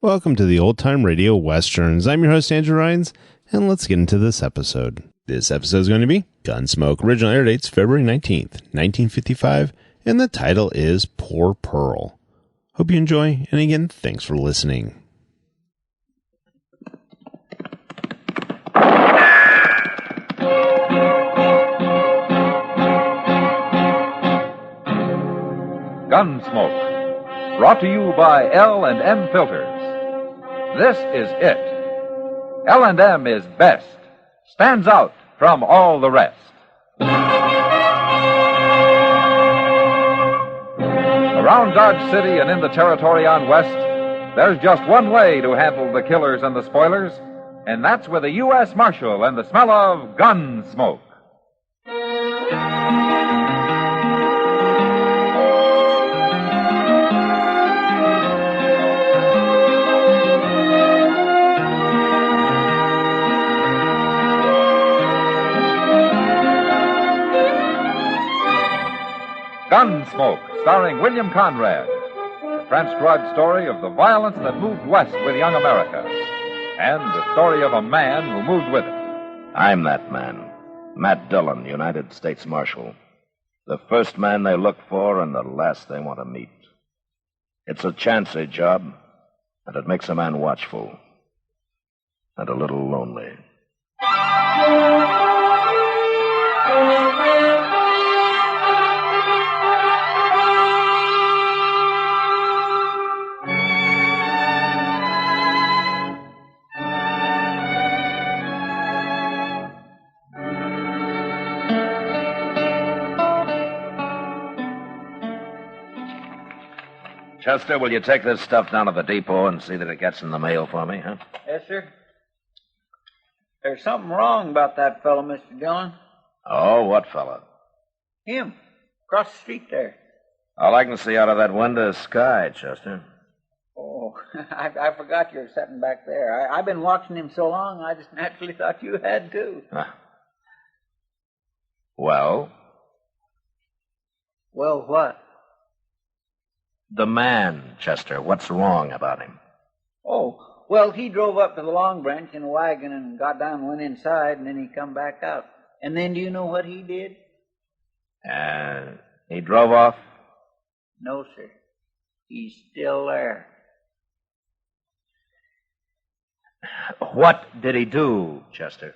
Welcome to the Old Time Radio Westerns. I'm your host, Andrew Rhynes, and let's get into this episode. This episode is going to be Gunsmoke. Original air date's February 19th, 1955, and the title is Poor Pearl. Hope you enjoy, and again, thanks for listening. Gunsmoke, brought to you by L&M Filters. This is it. L&M is best, stands out from all the rest. Around Dodge City and in the territory on West, there's just one way to handle the killers and the spoilers, and that's with a U.S. Marshal and the smell of Gunsmoke. Gunsmoke, starring William Conrad, the transcribed story of the violence that moved west with young America, and the story of a man who moved with it. I'm that man, Matt Dillon, United States Marshal. The first man they look for and the last they want to meet. It's a chancy job, and it makes a man watchful and a little lonely. Chester, will you take this stuff down to the depot and see that it gets in the mail for me, huh? Yes, sir. There's something wrong about that fellow, Mr. Dillon. Oh, what fella? Him. Across the street there. All I can see out of that window is sky, Chester. Oh, I forgot you were sitting back there. I've been watching him so long, I just naturally thought you had, too. Huh. Well? Well, what? The man, Chester. What's wrong about him? Oh, well, he drove up to the Long Branch in a wagon and got down and went inside, and then he come back out. And then do you know what he did? He drove off? No, sir. He's still there. What did he do, Chester?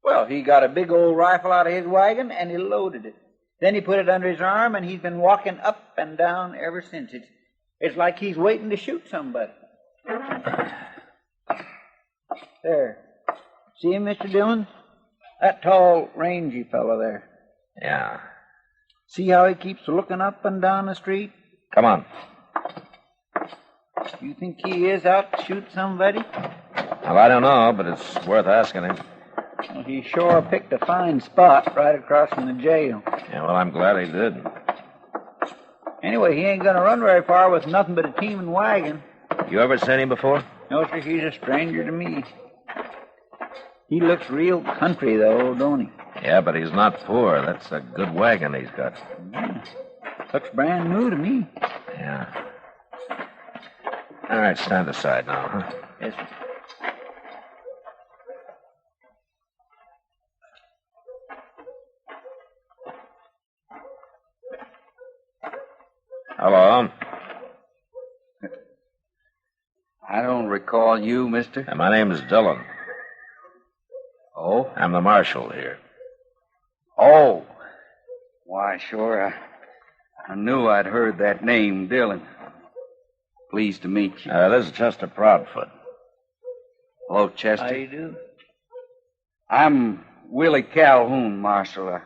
Well, he got a big old rifle out of his wagon, and he loaded it. Then he put it under his arm, and he's been walking up and down ever since. It's like he's waiting to shoot somebody. There. See him, Mr. Dillon? That tall, rangy fellow there. Yeah. See how he keeps looking up and down the street? Come on. You think he is out to shoot somebody? Well, I don't know, but it's worth asking him. Well, he sure picked a fine spot right across from the jail. Yeah, well, I'm glad he did. Anyway, he ain't going to run very far with nothing but a team and wagon. You ever seen him before? No, sir, he's a stranger to me. He looks real country, though, don't he? Yeah, but he's not poor. That's a good wagon he's got. Yeah. Looks brand new to me. Yeah. All right, stand aside now, huh? Yes, sir. Hello. I don't recall you, mister. My name is Dillon. Oh? I'm the marshal here. Oh. Why, sure. I knew I'd heard that name, Dillon. Pleased to meet you. This is Chester Proudfoot. Hello, Chester. How do you do? I'm Willie Calhoun, Marshal.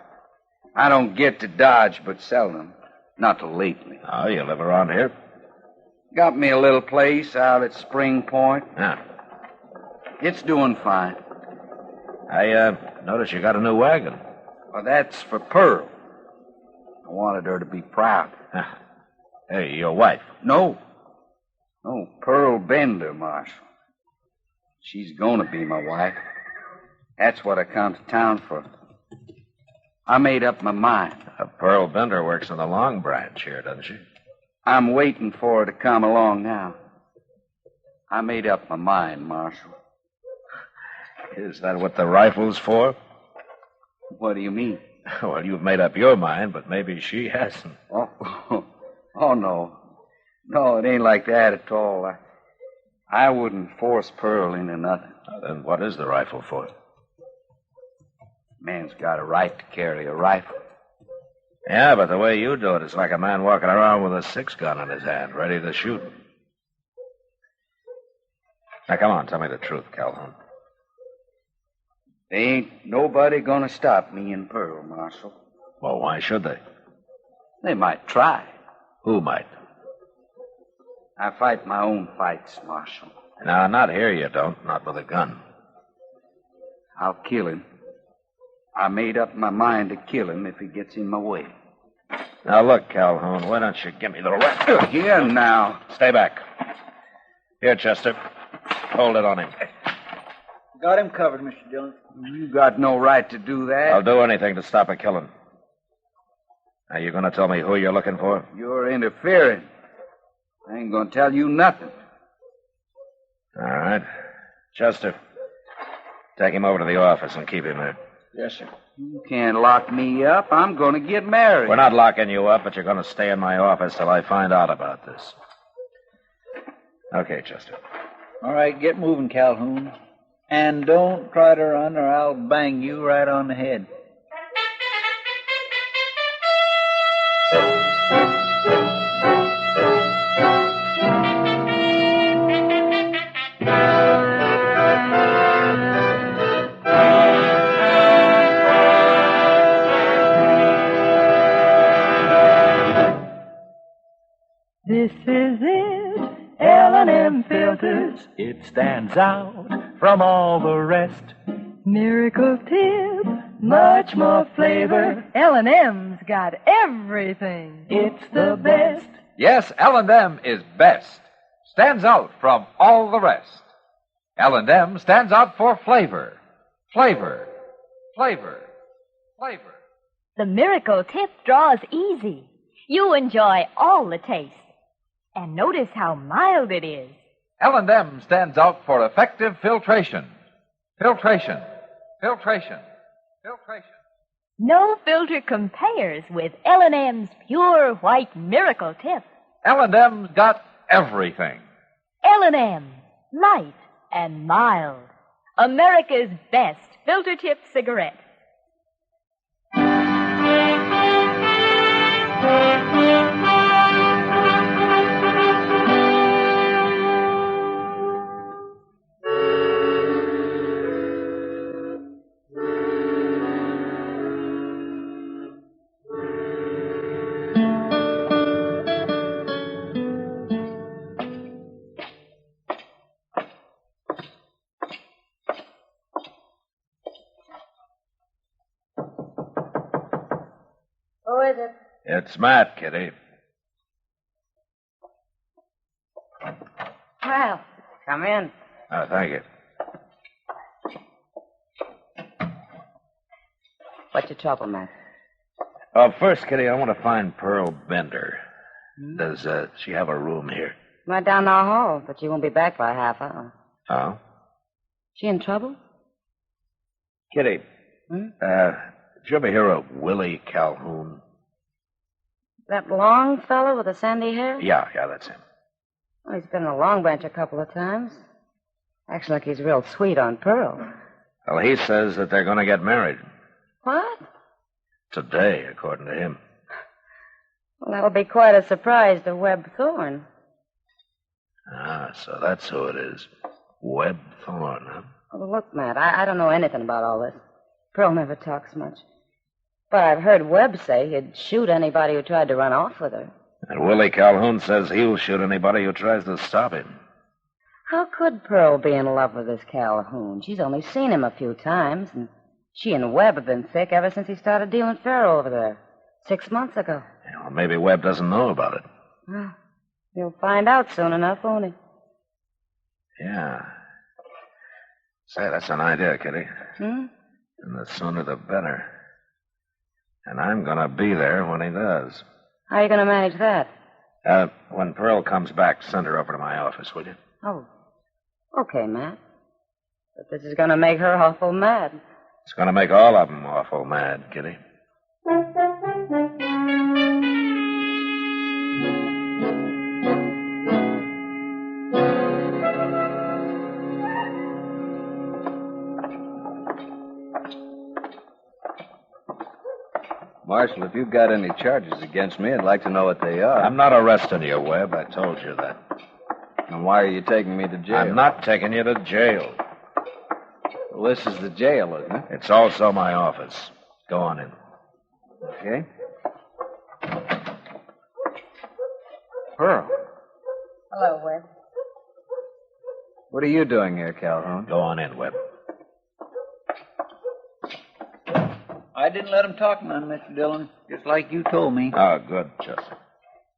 I don't get to Dodge but seldom. Not till lately. Oh, you live around here? Got me a little place out at Spring Point. Yeah. It's doing fine. I noticed you got a new wagon. Well, that's for Pearl. I wanted her to be proud. Hey, your wife? No. No, Pearl Bender, Marshal. She's gonna be my wife. That's what I come to town for. I made up my mind. Pearl Bender works in the Long Branch here, doesn't she? I'm waiting for her to come along now. I made up my mind, Marshal. Is that what the rifle's for? What do you mean? Well, you've made up your mind, but maybe she hasn't. Oh, no. No, it ain't like that at all. I wouldn't force Pearl into nothing. Then what is the rifle for? Man's got a right to carry a rifle. Yeah, but the way you do it, it's like a man walking around with a 6-gun in his hand, ready to shoot. Now, come on, tell me the truth, Calhoun. There ain't nobody gonna stop me and Pearl, Marshal. Well, why should they? They might try. Who might? I fight my own fights, Marshal. Now, not here you don't, not with a gun. I'll kill him. I made up my mind to kill him if he gets in my way. Now, look, Calhoun, why don't you give me the rifle? Here now. Stay back. Here, Chester. Hold it on him. Got him covered, Mr. Dillon. You got no right to do that. I'll do anything to stop a killing. Now, you going to tell me who you're looking for? You're interfering. I ain't gonna tell you nothing. All right. Chester, take him over to the office and keep him there. Yes, sir. You can't lock me up. I'm gonna get married. We're not locking you up, but you're going to stay in my office till I find out about this. Okay, Chester. All right, get moving, Calhoun. And don't try to run or I'll bang you right on the head. This is it, L&M filters. It stands out from all the rest. Miracle tip, much more flavor. L&M's got everything. It's the best. Yes, L&M is best. Stands out from all the rest. L&M stands out for flavor. Flavor. Flavor. Flavor. The Miracle Tip draws easy. You enjoy all the taste. And notice how mild it is. L&M stands out for effective filtration. Filtration. Filtration. Filtration. No filter compares with L&M's pure white Miracle Tip. L&M's got everything. L&M, light and mild. America's best filter tip cigarette. Who is it? It's Matt, Kitty. Well, come in. Oh, thank you. What's your trouble, Matt? First, Kitty, I want to find Pearl Bender. Does she have a room here? Right down the hall, but she won't be back for a half hour. Oh? She in trouble? Kitty, Hmm? did you ever hear of Willie Calhoun? That long fellow with the sandy hair? Yeah, that's him. Well, he's been in a Long Branch a couple of times. Acts like he's real sweet on Pearl. Well, he says that they're going to get married. What? Today, according to him. Well, that'll be quite a surprise to Webb Thorne. Ah, so that's who it is. Webb Thorne, huh? Well, look, Matt, I don't know anything about all this. Pearl never talks much. But I've heard Webb say he'd shoot anybody who tried to run off with her. And Willie Calhoun says he'll shoot anybody who tries to stop him. How could Pearl be in love with this Calhoun? She's only seen him a few times, and she and Webb have been thick ever since he started dealing faro over there 6 months ago. Yeah, well, maybe Webb doesn't know about it. Well, he'll find out soon enough, won't he? Yeah. Say, that's an idea, Kitty. Hmm? And the sooner the better. And I'm going to be there when he does. How are you going to manage that? When Pearl comes back, send her over to my office, will you? Oh, Okay, Matt. But this is going to make her awful mad. It's going to make all of them awful mad, Kitty. Marshal, if you've got any charges against me, I'd like to know what they are. I'm not arresting you, Webb. I told you that. And why are you taking me to jail? I'm not taking you to jail. Well, this is the jail, isn't it? It's also my office. Go on in. Okay. Pearl, Hello, Webb. what are you doing here, Calhoun? Go on in, Webb. I didn't let him talk none, Mr. Dillon, just like you told me. Oh, good, Chester.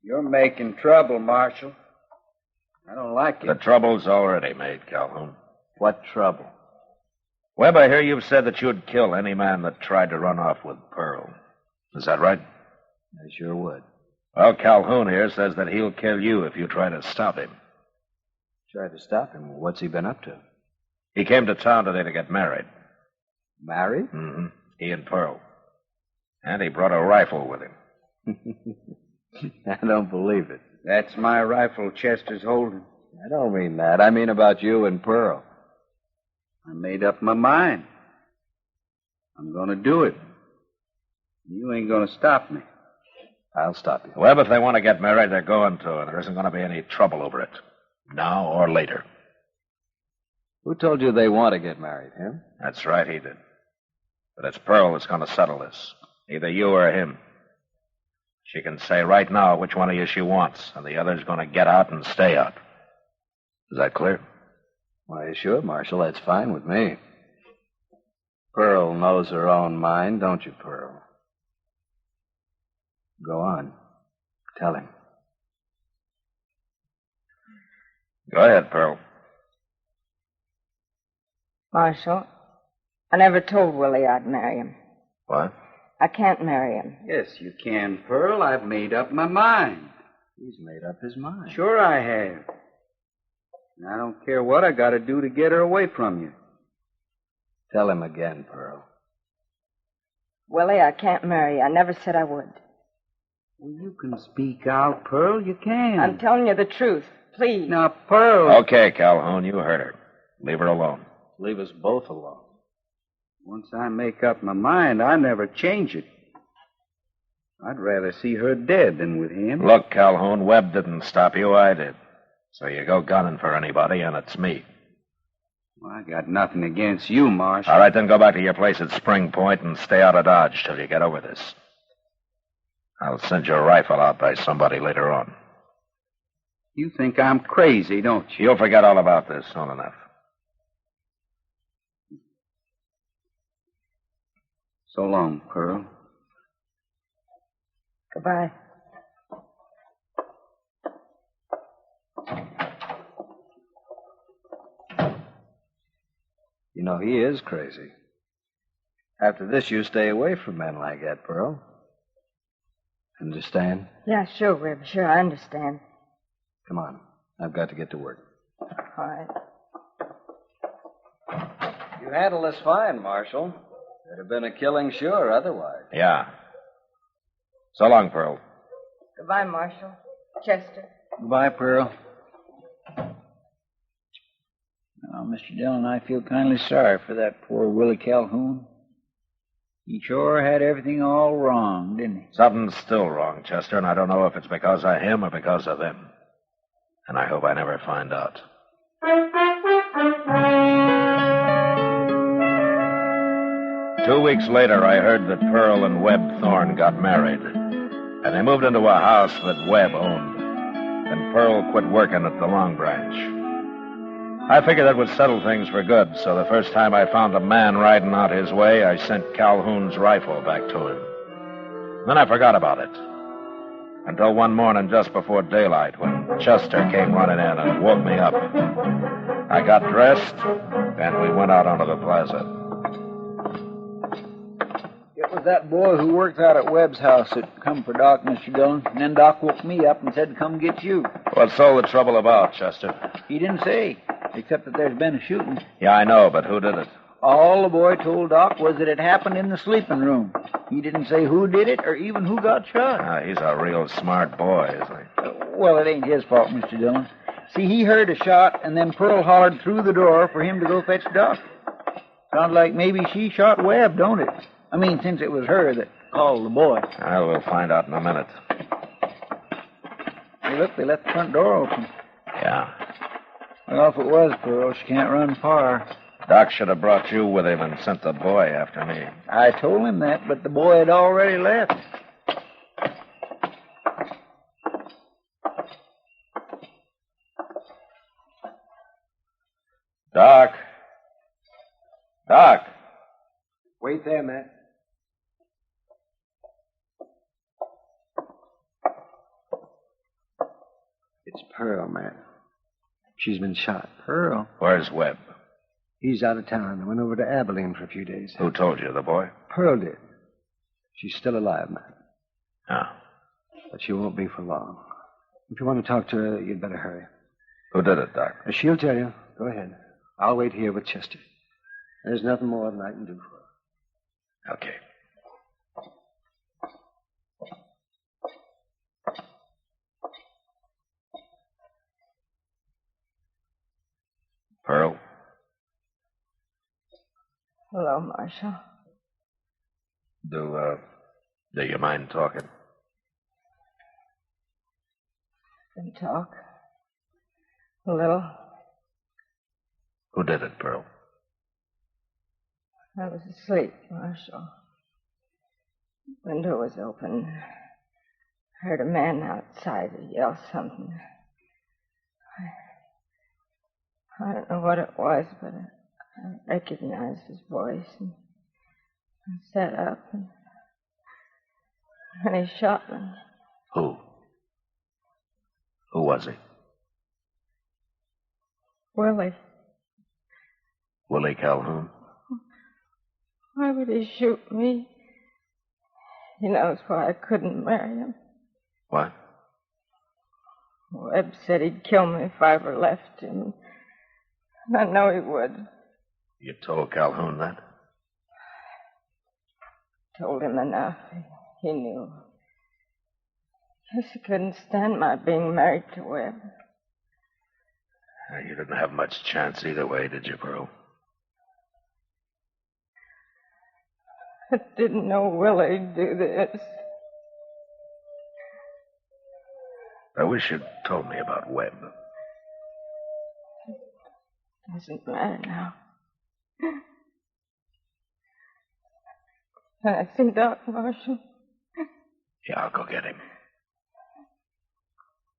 You're making trouble, Marshal. I don't like The it. trouble's already made, Calhoun. What trouble? Webb, I hear you've said that you'd kill any man that tried to run off with Pearl. Is that right? I sure would. Well, Calhoun here says that he'll kill you if you try to stop him. Tried to stop him. What's he been up to? He came to town today to get married. Married? Mm-hmm. He and Pearl. And he brought a rifle with him. I don't believe it. That's my rifle Chester's holding. I don't mean that. I mean about you and Pearl. I made up my mind. I'm going to do it. You ain't going to stop me. I'll stop you. Webb, if they want to get married, they're going to, and there isn't going to be any trouble over it. Now or later. Who told you they want to get married, him? That's right, he did. But it's Pearl that's going to settle this. Either you or him. She can say right now which one of you she wants, and the other's going to get out and stay out. Is that clear? Why, sure, Marshal. That's fine with me. Pearl knows her own mind, don't you, Pearl? Go on. Tell him. Go ahead, Pearl. Marshal, I never told Willie I'd marry him. What? I can't marry him. Yes, you can, Pearl. I've made up my mind. He's made up his mind. Sure I have. And I don't care what I got to do to get her away from you. Tell him again, Pearl. Willie, I can't marry you. I never said I would. Well, you can speak out, Pearl. You can. I'm telling you the truth. Please. Now, Pearl. Okay, Calhoun, you heard her. Leave her alone. Leave us both alone. Once I make up my mind, I never change it. I'd rather see her dead than with him. Look, Calhoun, Webb didn't stop you. I did. So you go gunning for anybody, and it's me. Well, I got nothing against you, Marshal. All right, then go back to your place at Spring Point and stay out of Dodge till you get over this. I'll send your rifle out by somebody later on. You think I'm crazy, don't you? You'll forget all about this soon enough. So long, Pearl. Goodbye. You know, he is crazy. After this, you stay away from men like that, Pearl. Understand? Yeah, sure, Rib. Sure, I understand. Come on. I've got to get to work. All right. You handled this fine, Marshal. There'd have been a killing sure otherwise. Yeah. So long, Pearl. Goodbye, Marshal. Chester. Goodbye, Pearl. Now, Mr. Dillon, I feel kindly sorry for that poor Willie Calhoun. He sure had everything all wrong, didn't he? Something's still wrong, Chester, and I don't know if it's because of him or because of them. And I hope I never find out. 2 weeks later, I heard that Pearl and Webb Thorne got married. And they moved into a house that Webb owned. And Pearl quit working at the Long Branch. I figured that would settle things for good, so the first time I found a man riding out his way, I sent Calhoun's rifle back to him. Then I forgot about it. Until one morning just before daylight, when Chester came running in and woke me up. I got dressed, and we went out onto the plaza. It was that boy who worked out at Webb's house that come for Doc, Mr. Dillon. And then Doc woke me up and said to come get you. What's all the trouble about, Chester? He didn't say. except that there's been a shooting. Yeah, I know, but who did it? All the boy told Doc was that it happened in the sleeping room. He didn't say who did it or even who got shot. He's a real smart boy, isn't he? Well, it ain't his fault, Mr. Dillon. See, he heard a shot, and then Pearl hollered through the door for him to go fetch Doc. Sounds like maybe she shot Webb, don't it? I mean, since it was her that called the boy. We'll find out in a minute. Hey, look, they left the front door open. Yeah. Well, if it was Pearl, she can't run far. Doc should have brought you with him and sent the boy after me. I told him that, but the boy had already left. Doc. Doc. Wait there, Matt. It's Pearl, Matt. She's been shot. Pearl? Where's Webb? He's out of town. I went over to Abilene for a few days. Who told you, the boy? Pearl did. She's still alive, Matt. Oh. But she won't be for long. If you want to talk to her, you'd better hurry. Who did it, Doc? She'll tell you. Go ahead. I'll wait here with Chester. There's nothing more than I can do for her. Okay. Pearl? Hello, Marshal. Do you mind talking? Can talk. A little. Who did it, Pearl? I was asleep, Marshal. Window was open. Heard a man outside yell something. I don't know what it was, but I recognized his voice and I sat up and he shot me. Who? Who was he? Willie. Willie Calhoun? Why would he shoot me? He knows why I couldn't marry him. What? Webb said he'd kill me if I ever left him. And I know he would. You told Calhoun that? Told him enough. He knew. Guess he couldn't stand my being married to Webb. You didn't have much chance either way, did you, Pearl? I didn't know Willie'd do this. I wish you'd told me about Webb. Doesn't matter now. Can I see Doc, Marshal? Yeah, I'll go get him.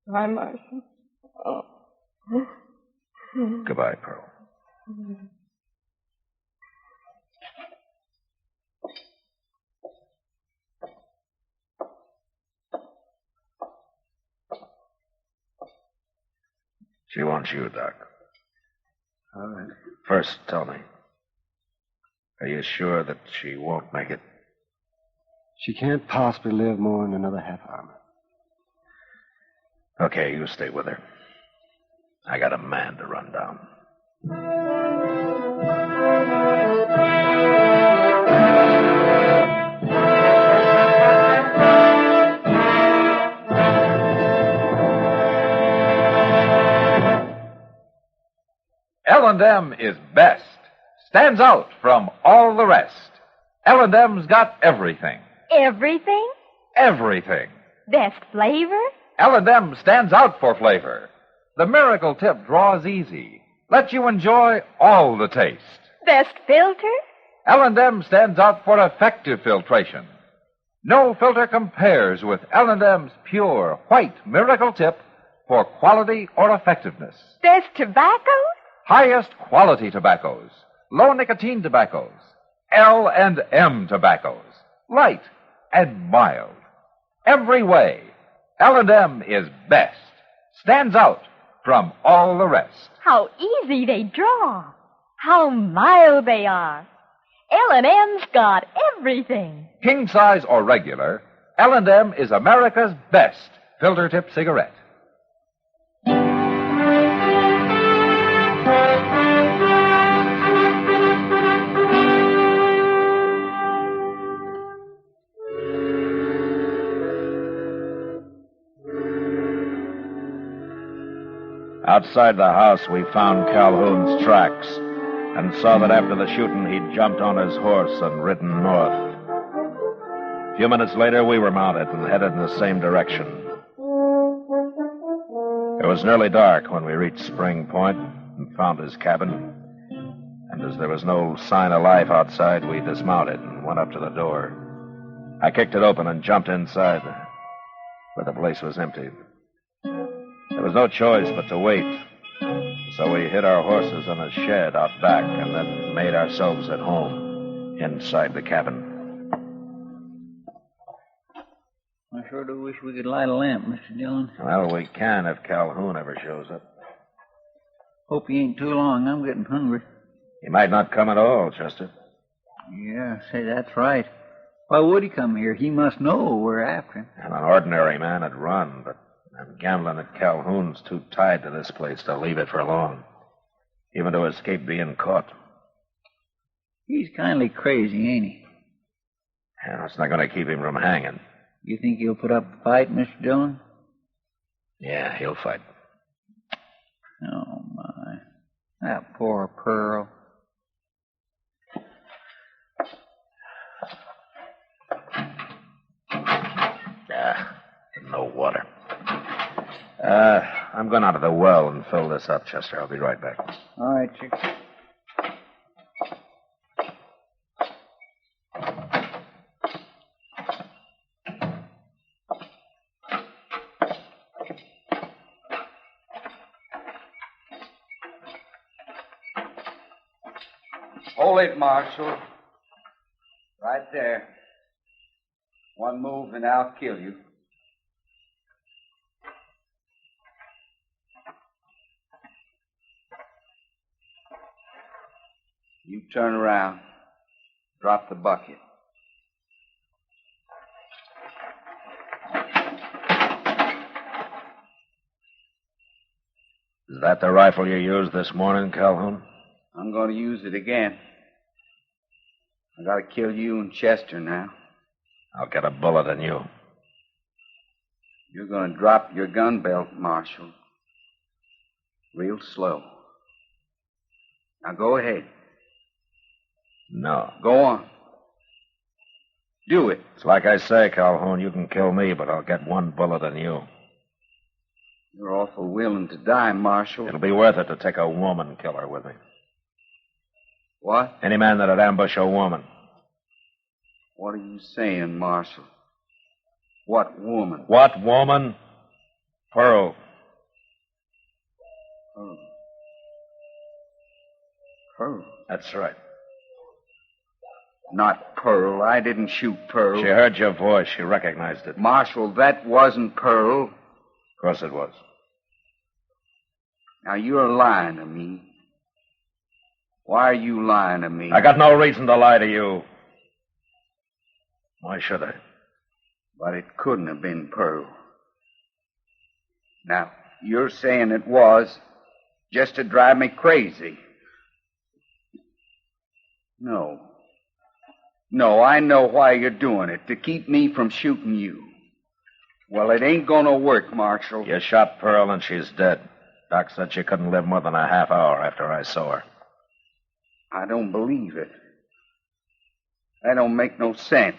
Bye, Marshal. Oh. Goodbye, Pearl. She wants you, Doc. All right. First, tell me. Are you sure that she won't make it? She can't possibly live more than another half hour. Okay, you stay with her. I got a man to run down. L&M is best. Stands out from all the rest. L&M's got everything. Everything? Everything. Best flavor? L&M stands out for flavor. The miracle tip draws easy. Lets you enjoy all the taste. Best filter? L&M stands out for effective filtration. No filter compares with L&M's pure white miracle tip for quality or effectiveness. Best tobacco? Highest quality tobaccos. Low nicotine tobaccos. L&M tobaccos. Light and mild. Every way, L&M is best. Stands out from all the rest. How easy they draw. How mild they are. L&M's got everything. King size or regular, L&M is America's best filter tip cigarette. Outside the house, we found Calhoun's tracks and saw that after the shooting, he'd jumped on his horse and ridden north. A few minutes later, we were mounted and headed in the same direction. It was nearly dark when we reached Spring Point and found his cabin. And as there was no sign of life outside, we dismounted and went up to the door. I kicked it open and jumped inside, but the place was empty. There was no choice but to wait. So we hid our horses in a shed out back and then made ourselves at home inside the cabin. I sure do wish we could light a lamp, Mr. Dillon. Well, we can if Calhoun ever shows up. Hope he ain't too long. I'm getting hungry. He might not come at all, Chester. Yeah, say, that's right. Why would he come here? He must know we're after him. And an ordinary man would run, but I'm gambling that Calhoun's too tied to this place to leave it for long, even to escape being caught. He's kindly crazy, ain't he? Yeah, it's not going to keep him from hanging. You think he'll put up a fight, Mr. Dillon? Yeah, he'll fight. Oh, my. That poor Pearl. No water. I'm going out to the well and fill this up, Chester. I'll be right back. All right, Chick. Hold it, Marshal. Right there. One move and I'll kill you. You turn around. Drop the bucket. Is that the rifle you used this morning, Calhoun? I'm going to use it again. I got to kill you and Chester now. I'll get a bullet in you. You're going to drop your gun belt, Marshal. Real slow. Now go ahead. No. Go on. Do it. It's like I say, Calhoun, you can kill me, but I'll get one bullet in you. You're awful willing to die, Marshal. It'll be worth it to take a woman killer with me. What? Any man that'd ambush a woman. What are you saying, Marshal? What woman? What woman? Pearl. Pearl. Pearl? That's right. Not Pearl. I didn't shoot Pearl. She heard your voice. She recognized it. Marshal, that wasn't Pearl. Of course it was. Now, you're lying to me. Why are you lying to me? I got no reason to lie to you. Why should I? But it couldn't have been Pearl. Now, you're saying it was just to drive me crazy. No. No, I know why you're doing it, to keep me from shooting you. Well, it ain't gonna work, Marshal. You shot Pearl and she's dead. Doc said she couldn't live more than a half hour after I saw her. I don't believe it. That don't make no sense.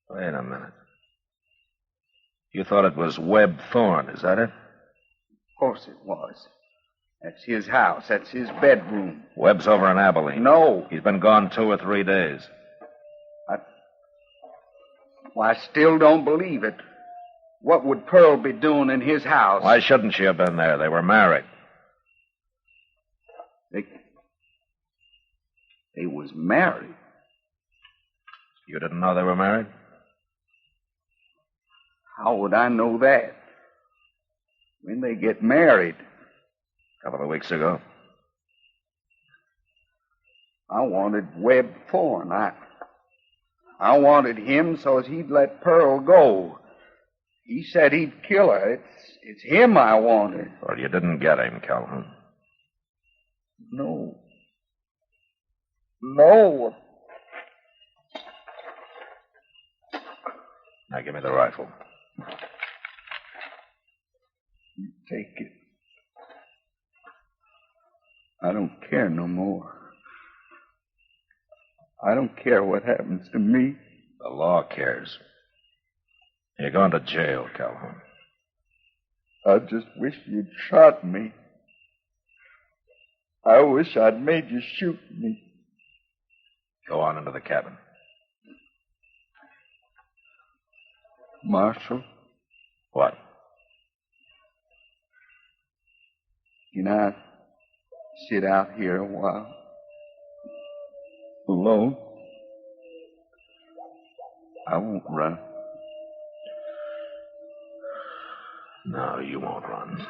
Wait a minute. You thought it was Webb Thorne, is that it? Of course it was. That's his house. That's his bedroom. Webb's over in Abilene. No. He's been gone 2 or 3 days. I still don't believe it. What would Pearl be doing in his house? Why shouldn't she have been there? They were married. They was married. You didn't know they were married? How would I know that? When they get married? A couple of weeks ago. I wanted Webb Thorne. I wanted him so as he'd let Pearl go. He said he'd kill her. It's him I wanted. Well, you didn't get him, Calhoun. No. No. Now give me the rifle. You take it. I don't care no more. I don't care what happens to me. The law cares. You're going to jail, Calhoun. I just wish you'd shot me. I wish I'd made you shoot me. Go on into the cabin. Marshal, What? can I sit out here a while? Alone? I won't run. No, you won't run.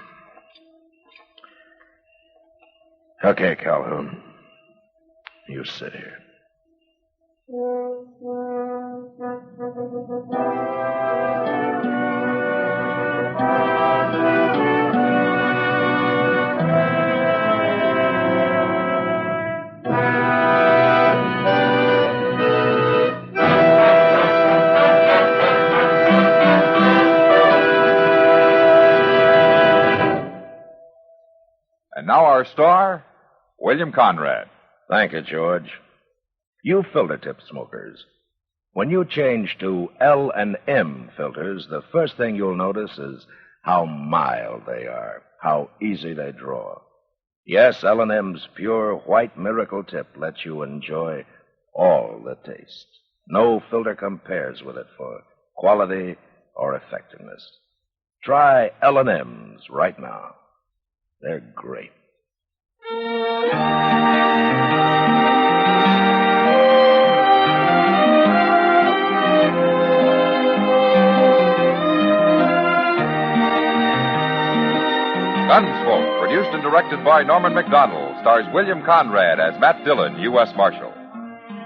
Okay, Calhoun. You sit here. And now our star, William Conrad. Thank you, George. You filter tip smokers. When you change to L&M filters, the first thing you'll notice is how mild they are, how easy they draw. Yes, L&M's pure white miracle tip lets you enjoy all the taste. No filter compares with it for quality or effectiveness. Try L&M's right now. They're great. Gunsmoke, produced and directed by Norman Macdonnell, stars William Conrad as Matt Dillon, U.S. Marshal.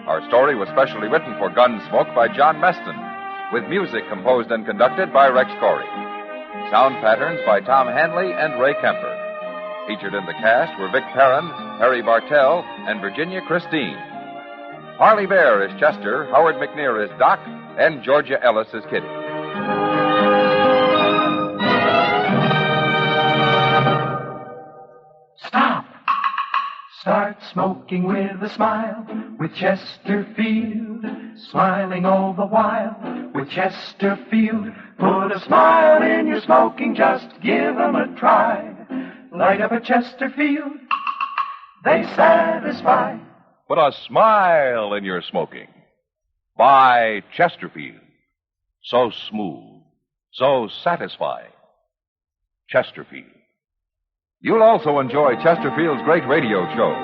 Our story was specially written for Gunsmoke by John Meston, with music composed and conducted by Rex Koury. Sound patterns by Tom Hanley and Ray Kemper. Featured in the cast were Vic Perrin, Harry Bartell, and Virginia Christine. Parley Baer is Chester, Howard McNear is Doc, and Georgia Ellis is Kitty. Stop! Start smoking with a smile, with Chesterfield, smiling all the while, with Chesterfield. Put a smile in your smoking, just give 'em a try. Light up a Chesterfield, they satisfy. Put a smile in your smoking. Buy Chesterfield. So smooth, so satisfying. Chesterfield. You'll also enjoy Chesterfield's great radio shows.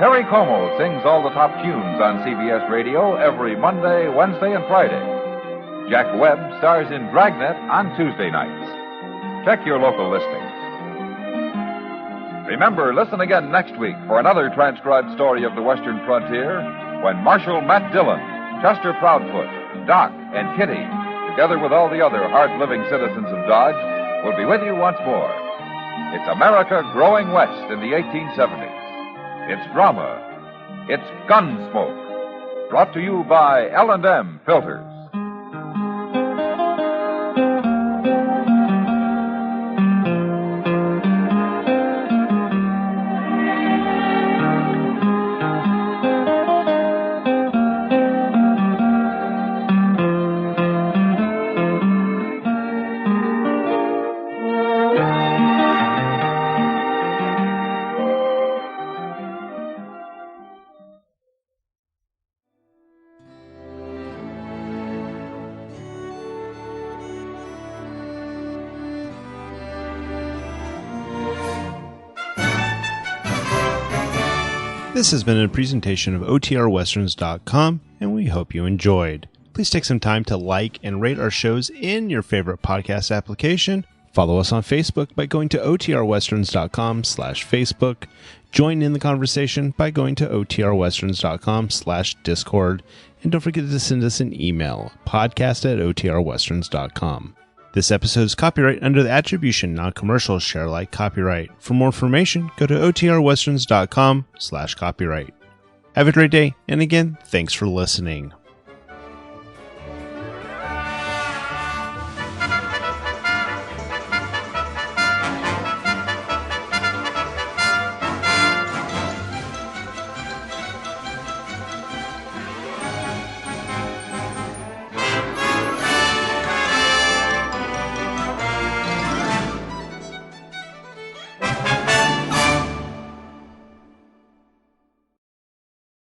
Perry Como sings all the top tunes on CBS Radio every Monday, Wednesday, and Friday. Jack Webb stars in Dragnet on Tuesday nights. Check your local listings. Remember, listen again next week for another transcribed story of the Western frontier when Marshal Matt Dillon, Chester Proudfoot, Doc, and Kitty, together with all the other hard-living citizens of Dodge, will be with you once more. It's America growing west in the 1870s. It's drama. It's Gunsmoke. Brought to you by L&M Filters. This has been a presentation of OTRWesterns.com, and we hope you enjoyed. Please take some time to like and rate our shows in your favorite podcast application. Follow us on Facebook by going to OTRWesterns.com/Facebook. Join in the conversation by going to OTRWesterns.com/Discord. And don't forget to send us an email, podcast@OTRWesterns.com. This episode is copyright under the Attribution Non-Commercial Share Alike copyright. For more information, go to OTRWesterns.com/copyright. Have a great day, and again, thanks for listening.